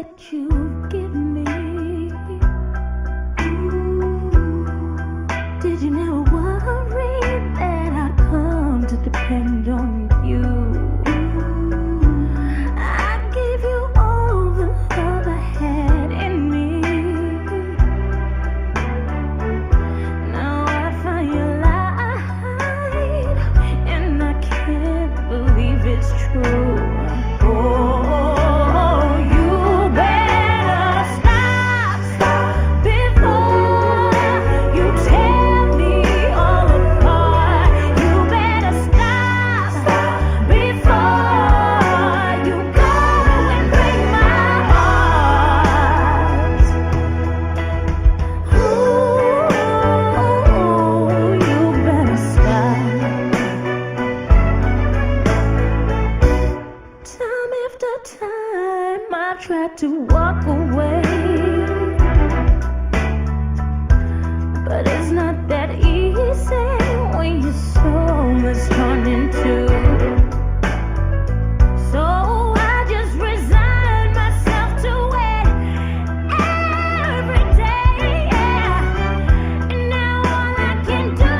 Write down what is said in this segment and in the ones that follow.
that you give me. Did you never worry that I'd come to depend on you? I gave you all the love I had in me. Now I find you lied, and I can't believe it's true. Time I tried to walk away, but it's not that easy when your soul is torn in two. So I just resign myself to it every day, yeah. And now all I can do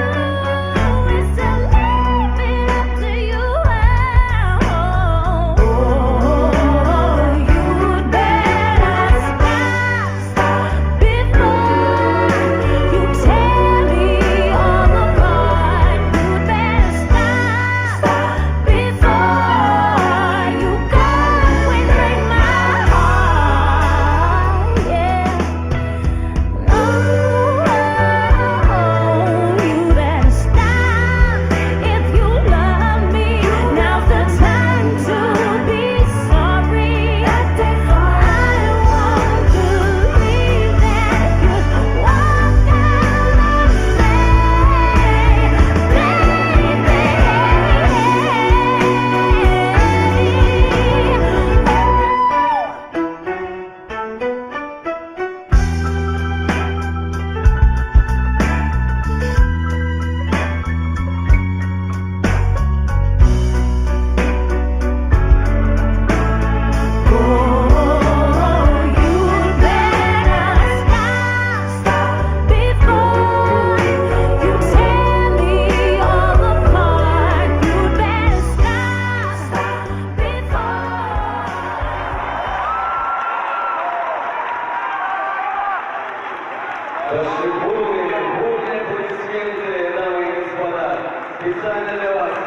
is to leave it up to you. Щеголевые, полные аплодисменты, дамы и господа. Специально для вас.